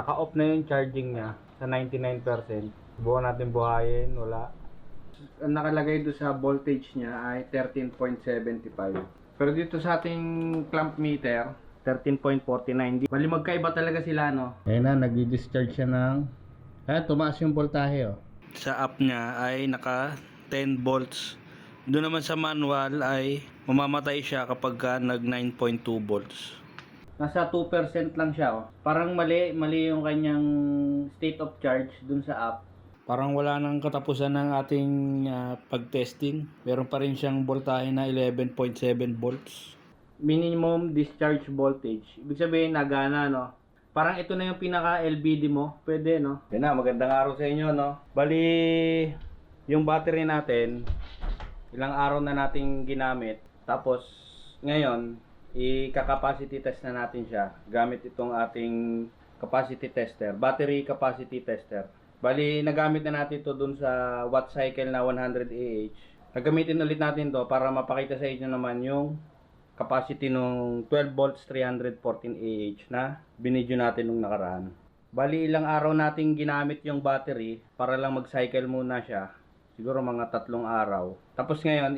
Naka-off na yung charging niya sa 99%. Subukan natin buhayin, wala. Ang nakalagay doon sa voltage niya ay 13.75. Pero dito sa ating clamp meter, 13.49. Bali magkaiba talaga sila, no? Ayun na, nag-discharge siya ng... tumaas yung voltahe, oh. Sa app niya ay naka 10 volts. Doon naman sa manual ay mamamatay siya kapag nag 9.2 volts. Nasa 2% lang siya, oh. Parang mali yung kanyang state of charge dun sa app. Parang wala nang katapusan ng ating pag-testing. Meron pa rin siyang voltahe na 11.7 volts. Minimum discharge voltage. Ibig sabihin nagana, no? Parang ito na yung pinaka LVD mo. Pwede, no? Yan na, magandang araw sa inyo, no? Bali, yung battery natin, ilang araw na nating ginamit. Tapos, ngayon, i-capacity test na natin siya gamit itong ating capacity tester, battery capacity tester. Bali, nagamit na natin ito dun sa watt cycle na 100 Ah. Nagamitin ulit natin to para mapakita sa inyo naman yung capacity nung 12 volts 314 Ah na binidyo natin nung nakaraan. Bali, ilang araw nating ginamit yung battery para lang mag-cycle muna siya. Siguro mga 3 araw. Tapos ngayon,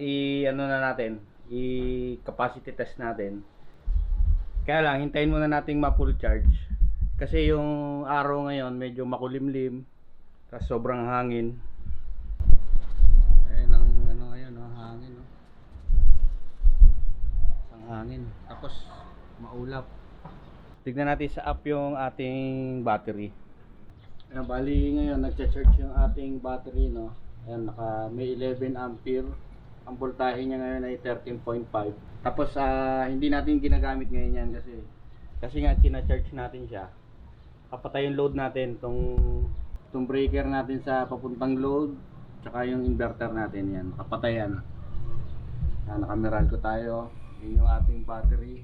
i-capacity test natin. Kaya lang, hintayin muna nating ma-full charge. Kasi yung araw ngayon, medyo makulimlim. Tapos sobrang hangin. Ayan ang ngayon, hangin. Ang hangin. Tapos, maulap. Tignan natin sa app yung ating battery. Ayan, bali ngayon, nagcha-charge yung ating battery, no? Ayan, may 11 ampere. Ang voltahe niya ngayon ay 13.5. Tapos hindi natin ginagamit ngayon yan kasi nga kina-charge natin siya. Kapatay yung load natin, tong breaker natin sa papuntang load, tsaka yung inverter natin yan. Kapatay yan. Naka-Meralco tayo. Yun yung ating battery.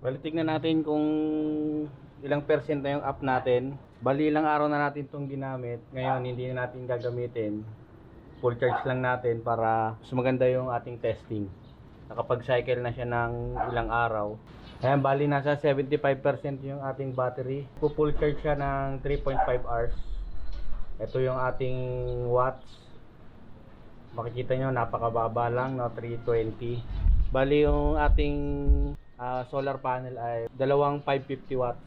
Bali, tignan natin kung ilang percent na yung up natin. Bali, ilang araw na natin itong ginamit. Ngayon, hindi na natin gagamitin. Full charge lang natin para mas maganda yung ating testing. Nakapag-cycle na siya ng ilang araw. Ayan, bali nasa 75% yung ating battery. Full charge siya ng 3.5 hours. Ito yung ating watts. Makikita nyo, napakababa lang, no? 320. Bali yung ating solar panel ay dalawang 550 watts.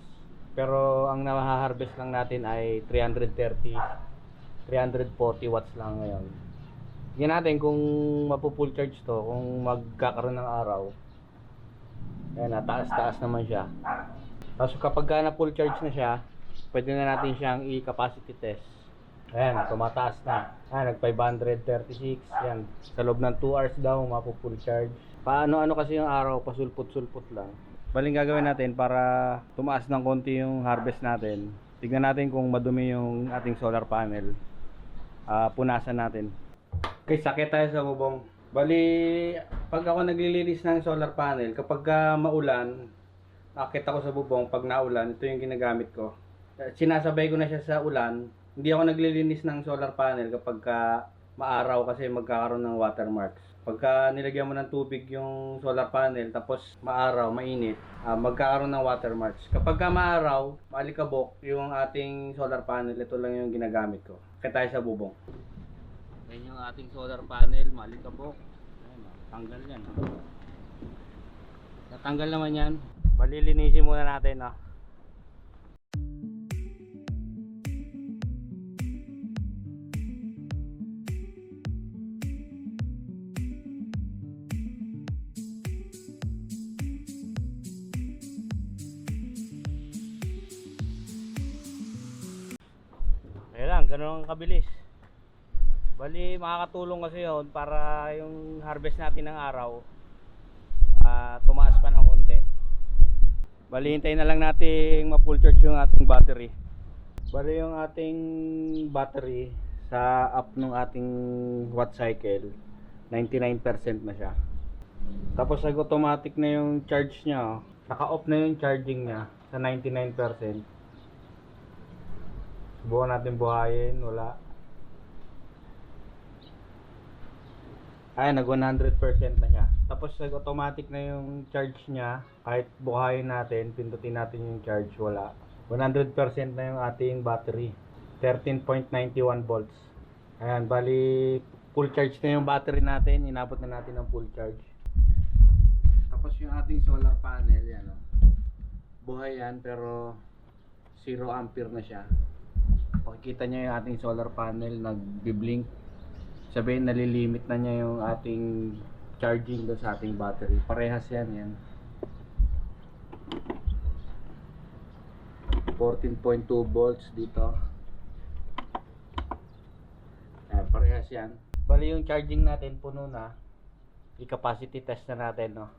Pero ang na-harvest lang natin ay 340 watts lang ngayon. Tingnan natin kung mapu-full charge to, kung magkakaroon ng araw. Ayan, taas-taas naman siya. Tapos kapag na full charge na siya, pwede na natin siyang i-capacity test. Ayan, tumataas na. Ayan, nag 536. Ayan, sa loob ng 2 hours daw mapu-full charge. Paano kasi yung araw, pasulput-sulput lang. Baling gagawin natin para tumaas ng konti yung harvest natin. Tignan natin kung madumi yung ating solar panel. Punasan natin. Okay, sakit tayo sa bubong. Bali, pag ako naglilinis ng solar panel, kapag maulan, akit ako sa bubong. Pag naulan, ito yung ginagamit ko. Sinasabay ko na siya sa ulan. Hindi ako naglilinis ng solar panel kapag maaraw kasi magkakaroon ng watermarks. Pagka nilagyan mo ng tubig yung solar panel tapos maaraw, mainit, magkakaroon ng watermarks. Kapag maaraw, maalikabok yung ating solar panel, ito lang yung ginagamit ko. Kaya tayo sa bubong. Yan yung ating solar panel, maalikabok. Ayan, tanggal yan. Natanggal naman yan. Balilinisin muna natin. Ayan, ganun ang kabilis. Bali, makakatulong kasi yun para yung harvest natin ng araw tumaas pa ng konti. Bali, hintayin na lang natin ma-full charge yung ating battery. Bali, yung ating battery sa up ng ating watt cycle 99% na siya. Tapos automatic na yung charge nya. Naka-off na yung charging nya sa 99%. Subukan natin buhayin, wala. Ay, nag 100% na siya. Tapos nag-automatic na yung charge niya. Kahit buhayin natin, pindutin natin yung charge, wala. 100% na yung ating battery. 13.91 volts. Ayan, bali full charge na yung battery natin. Inabot na natin ng full charge. Tapos yung ating solar panel, yan o. Buhay yan, pero 0 ampere na siya. Pakikita nyo yung ating solar panel, nag-blink. Sabihin, nalilimit na niya yung ating charging doon sa ating battery. Parehas yan. 14.2 volts dito. Ayan, parehas yan. Bali yung charging natin puno na. I-capacity test na natin, no.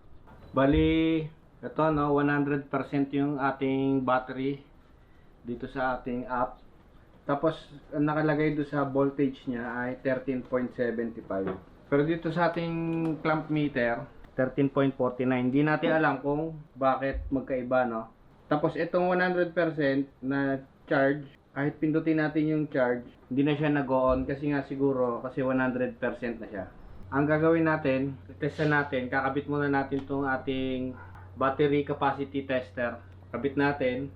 Bali, ito, no, 100% yung ating battery dito sa ating app. Tapos, ang nakalagay doon sa voltage niya ay 13.75. Pero dito sa ating clamp meter, 13.49. Hindi natin alam kung bakit magkaiba, no? Tapos, itong 100% na charge, kahit pindutin natin yung charge, hindi na siya nag-on kasi nga siguro, kasi 100% na siya. Ang gagawin natin, testan natin, kakabit muna natin itong ating battery capacity tester. Kabit natin,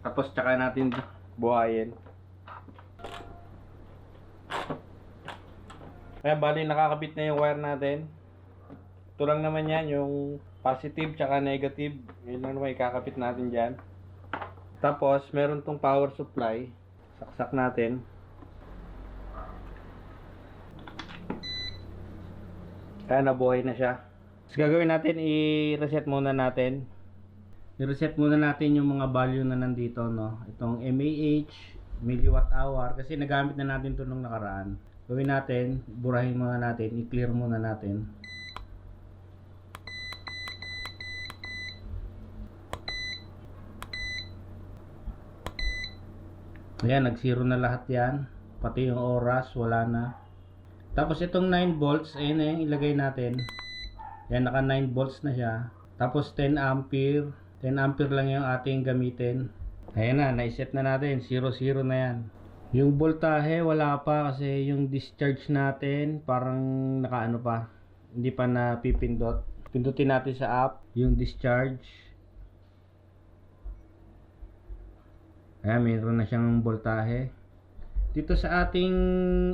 tapos tsaka natin buhayin. Kaya bali nakakabit na yung wire natin. Ito lang naman yan, yung positive tsaka negative. Yun lang naman ikakabit natin dyan. Tapos meron tong power supply. Saksak natin. Kaya nabuhay na siya. Tapos gagawin natin, i-reset muna natin. I-reset muna natin yung mga value na nandito, no? Itong mAh, milliwatt hour, kasi nagamit na natin ito nung nakaraan. Gawin natin, burahin muna natin, i-clear muna natin. Ayan, nag-zero na lahat yan. Pati yung oras, wala na. Tapos itong 9 volts, ayan na yung ilagay natin. Ayan, naka 9 volts na siya. Tapos 10 ampere. 10 ampere lang yung ating gamitin. Ayan na, naiset na natin. 0, 0 na yan. Yung voltahe, wala pa kasi yung discharge natin, parang nakaano pa. Hindi pa napipindot. Pindutin natin sa app, yung discharge. Ayan, mayroon na siyang voltahe. Dito sa ating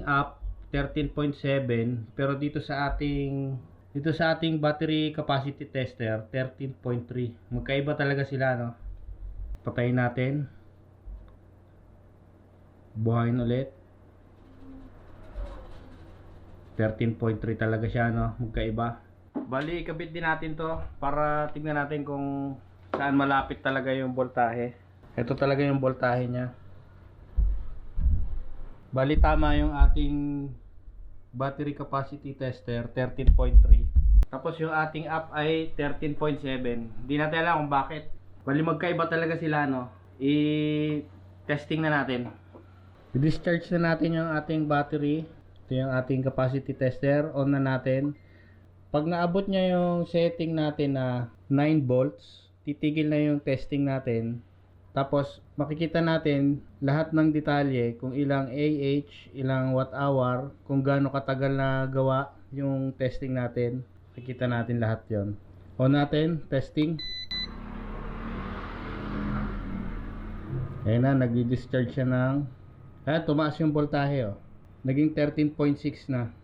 app, 13.7, pero dito sa ating battery capacity tester 13.3. Magkaiba talaga sila, no? Patayin natin. Buhayin ulit. 13.3 talaga siya, no? Magkaiba. Bali, ikabit din natin to para tignan natin kung saan malapit talaga yung voltahe. Ito talaga yung voltahe niya. Bali, tama yung ating battery capacity tester 13.3. Tapos yung ating app ay 13.7. Hindi natin alam kung bakit. Bali, magkaiba talaga sila, no? I-testing na natin. I-discharge na natin yung ating battery. Ito yung ating capacity tester. On na natin. Pag naabot niya yung setting natin na 9 volts, titigil na yung testing natin. Tapos makikita natin lahat ng detalye, kung ilang AH, ilang watt hour, kung gaano katagal na gawa yung testing natin. Makikita natin lahat yon. On natin, testing. Ayan na, nag-discharge siya ng... Ayan, tumaas yung voltahe, oh. Naging 13.6 na.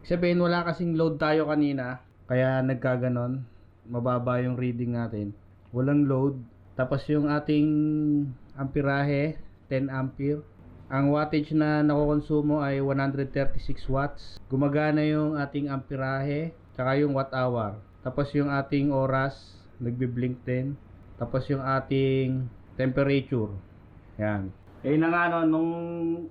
Sabihin, wala kasing load tayo kanina, kaya nagkaganon. Mababa yung reading natin. Walang load. Tapos yung ating amperahe, 10 ampere. Ang wattage na nakokonsumo ay 136 watts. Gumagana yung ating amperahe, tsaka yung watt hour. Tapos yung ating oras, nagbi-blink din. Tapos yung ating temperature. Yan. Eh na nga, no, nung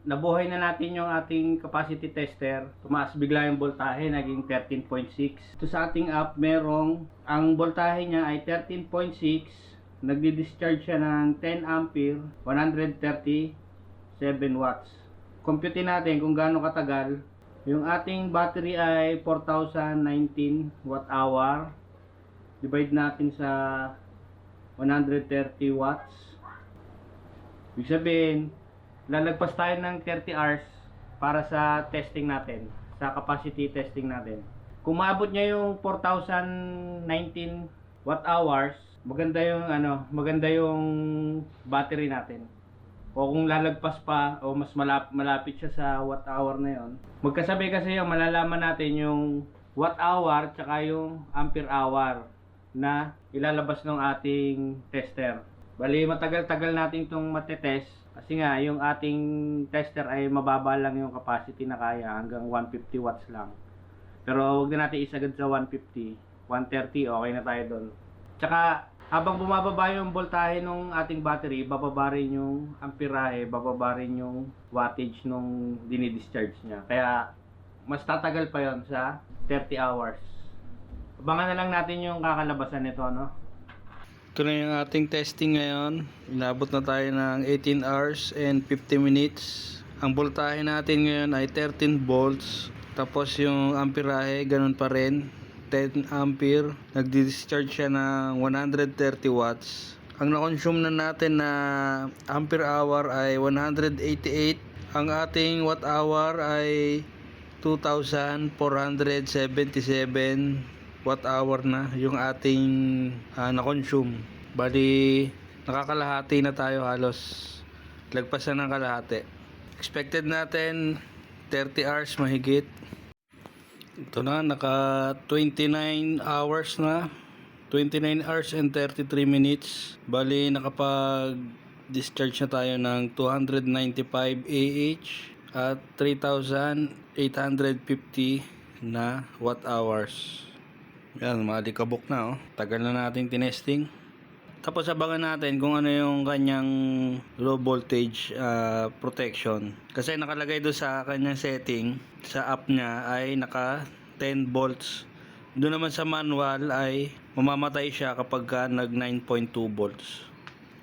nabuhay na natin yung ating capacity tester, tumaas bigla yung voltahe, naging 13.6. Ito sa ating app, merong, ang voltahe niya ay 13.6. Nagdi-discharge siya ng 10 ampere, 137 watts. Compute natin kung gaano katagal. Yung ating battery ay 4019 watt hour. Divide natin sa 130 watts. Ibig sabihin, lalagpas tayo ng 30 hours para sa testing natin. sa capacity testing natin. Kung maabot niya yung 4,019 watt hours, maganda yung battery natin. O kung lalagpas pa o mas malapit siya sa watt hour na yon, magkasabay kasi yung malalaman natin yung watt hour tsaka yung ampere hour na ilalabas ng ating tester. Bali matagal-tagal natin itong matetest kasi nga yung ating tester ay mababa lang yung capacity na kaya, hanggang 150 watts lang. Pero wag na natin isagad sa 150, 130, okay na tayo doon. Tsaka habang bumababa yung voltahe ng ating battery, bababa rin yung amperahe, bababa rin yung wattage nung dinidischarge niya. Kaya mas tatagal pa yon sa 30 hours. Abangan na lang natin yung kakalabasan nito, no? Ito na yung ating testing ngayon. Inabot na tayo ng 18 hours and 50 minutes. Ang voltahe natin ngayon ay 13 volts. Tapos yung amperahe, ganun pa rin. 10 ampere. Nagdi-discharge siya ng 130 watts. Ang na-consume na natin na ampere hour ay 188. Ang ating watt hour ay 2,477 watt hour na yung ating na-consume. Bali, nakakalahati na tayo halos. Lagpas na ng kalahati. Expected natin 30 hours mahigit. Ito na, naka 29 hours na. 29 hours and 33 minutes. Bali, nakapag-discharge na tayo ng 295 AH at 3,850 na watt hours. Yan, maalikabok na, oh. Tagal na natin tinesting. Tapos abangan natin kung ano yung kanyang low voltage protection. Kasi nakalagay doon sa kanyang setting, sa app niya ay naka 10 volts. Doon naman sa manual ay mamamatay siya kapag nag 9.2 volts.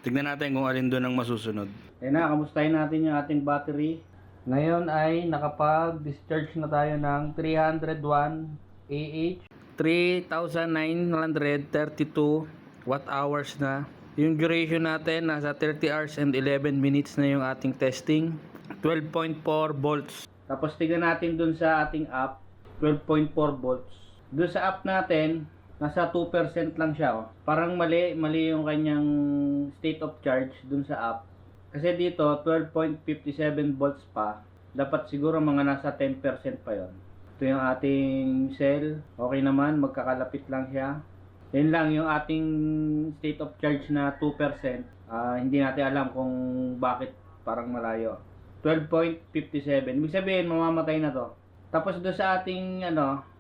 Tignan natin kung alin doon ang masusunod. Ayun na, kamustahin natin yung ating battery. Ngayon ay nakapag-discharge na tayo ng 301 AH. 3,932 watt hours na. Yung duration natin nasa 30 hours and 11 minutes na yung ating testing. 12.4 volts. Tapos tignan natin dun sa ating app, 12.4 volts. Dun sa app natin, nasa 2% lang siya. Oh. Parang mali yung kanyang state of charge dun sa app. Kasi dito 12.57 volts pa. Dapat siguro mga nasa 10% pa yon. Ito yung ating cell. Okay naman, magkakalapit lang siya. Yan lang yung ating state of charge na 2%. Hindi natin alam kung bakit parang malayo. 12.57. Ibig sabihin, mamamatay na to. Tapos doon sa ating,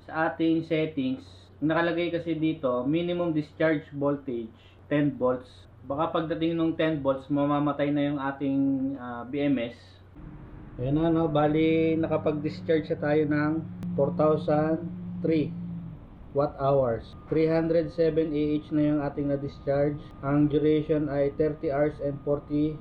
sa ating settings, nakalagay kasi dito, minimum discharge voltage, 10 volts. Baka pagdating ng 10 volts, mamamatay na yung ating BMS. Ayan na, no? Bali, nakapag-discharge sa tayo ng 4,003 watt hours. 307 AH na yung ating na-discharge. Ang duration ay 30 hours and 46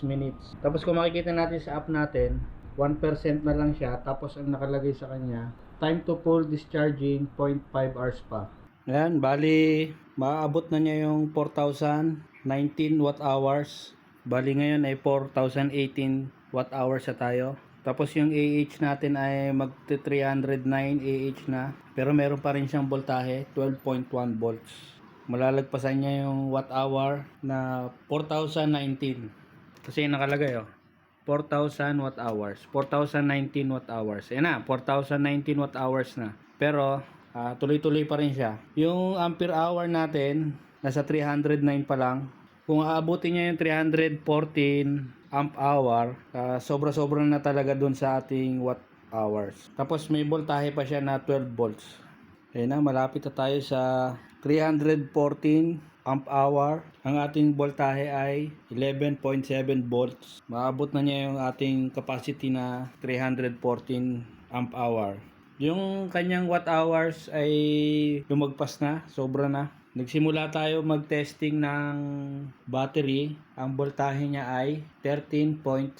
minutes. Tapos kung makikita natin sa app natin, 1% na lang siya. Tapos ang nakalagay sa kanya, time to full discharging, 0.5 hours pa. Ayan, bali, maaabot na niya yung 4,019 watt hours. Bali ngayon ay 4,018 watt hours sa tayo. Tapos yung AH natin ay magti 309 AH na. Pero meron pa rin siyang voltahe, 12.1 volts. Malalagpasan niya yung watt hour na 4,019. Kasi nakalagay 4,000 watt hours. 4,019 watt hours. Ayan na, 4,019 watt hours na. Pero tuloy-tuloy pa rin siya. Yung ampere hour natin, nasa 309 pa lang. Kung aabutin niya yung 314 amp hour, sobra-sobra na talaga dun sa ating watt hours. Tapos may voltahe pa siya na 12 volts. Ayun na, malapit na tayo sa 314 amp hour. Ang ating voltahe ay 11.7 volts. Maabot na niya yung ating capacity na 314 amp hour. Yung kanyang watt hours ay lumagpas na, sobra na. Nagsimula tayo mag-testing ng battery. Ang voltahe niya ay 13.6.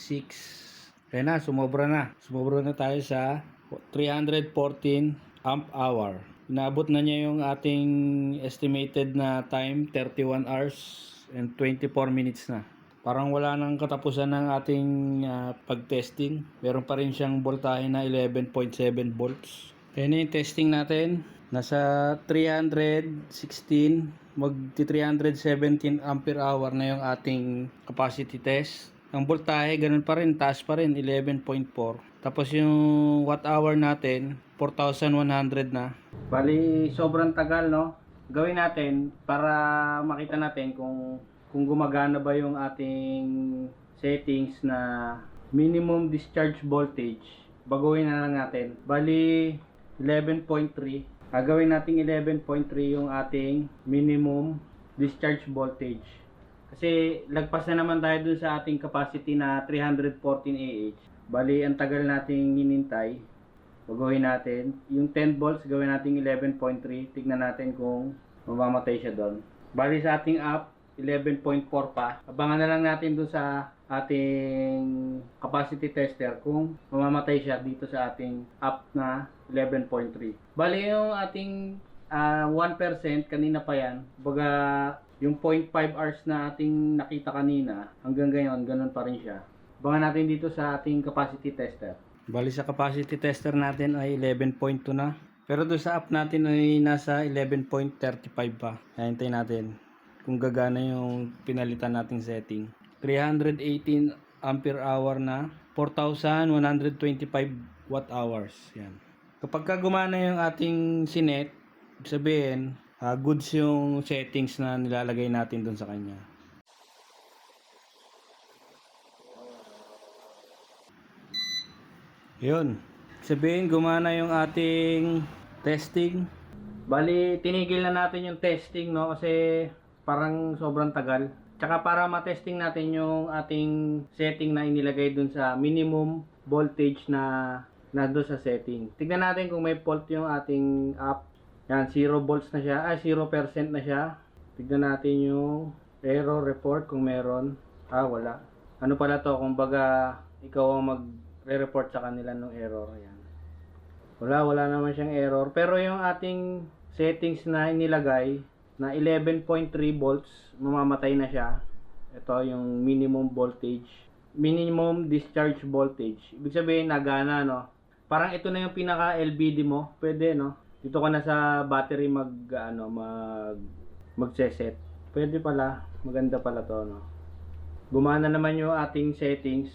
Kaya na, sumobra na. Sumobra na tayo sa 314 amp hour. Inaabot na niya yung ating estimated na time, 31 hours and 24 minutes na. Parang wala nang katapusan ng ating pag-testing. Meron pa rin siyang voltahe na 11.7 volts. Kaya na yung testing natin. Nasa 316 magti 317 ampere hour na yung ating capacity test. Ang voltahe ganun pa rin, taas pa rin, 11.4. Tapos yung watt hour natin 4,100 na. Bali sobrang tagal, no? Gawin natin para makita natin kung gumagana ba yung ating settings na minimum discharge voltage. Baguhin na lang natin. Bali 11.3. Gagawin natin 11.3 yung ating minimum discharge voltage. Kasi lagpas na naman tayo dun sa ating capacity na 314 AH. Bali ang tagal nating hinintay. Baguhin natin. Yung 10 volts gawin natin 11.3. Tignan natin kung mamamatay siya doon. Bali sa ating app 11.4 pa. Abangan na lang natin doon sa ating capacity tester kung mamamatay siya dito sa ating app na 11.3. Bali yung ating 1% kanina pa yan. Baga yung 0.5 hours na ating nakita kanina hanggang ngayon ganun pa rin siya. Abangan natin dito sa ating capacity tester. Bali sa capacity tester natin ay 11.2 na. Pero doon sa app natin ay nasa 11.35 pa. Hintayin natin kung gagana yung pinalitan nating setting. 318 ampere hour na 4,125 watt hours. Yan. Kapag gumana yung ating sinet, sabihin, goods yung settings na nilalagay natin dun sa kanya. Yun. Sabihin, gumana yung ating testing. Bali, tinigil na natin yung testing, no? Kasi parang sobrang tagal. Tsaka para matesting natin yung ating setting na inilagay dun sa minimum voltage na doon sa setting. Tignan natin kung may fault yung ating app. Yan, 0 volts na siya. 0% na siya. Tignan natin yung error report kung meron. Wala. Ano pala to? Kung baga, ikaw ang magre-report sa kanila ng error. Yan. Wala naman siyang error. Pero yung ating settings na inilagay na 11.3 volts, mamamatay na siya. Ito yung minimum voltage. Minimum discharge voltage. Ibig sabihin, nagana, no? Parang ito na yung pinaka LVD mo. Pwede, no? Dito ka na sa battery magse-set. Pwede pala. Maganda pala to, no? Gumana naman yung ating settings.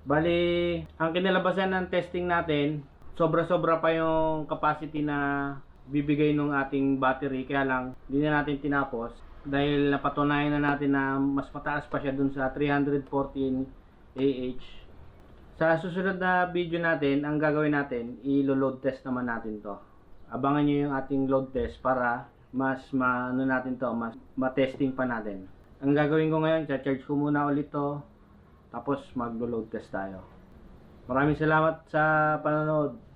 Bali, ang kinalabasan ng testing natin, sobra-sobra pa yung capacity na bibigay ng ating battery, kaya lang hindi na natin tinapos dahil napatunayan na natin na mas mataas pa siya dun sa 314 AH. Sa susunod na video natin, ang gagawin natin, i-load test naman natin to. Abangan nyo yung ating load test para mas ma-testing pa natin. Ang gagawin ko ngayon, charge ko muna ulit to, tapos mag-load test tayo. Maraming salamat sa panonood.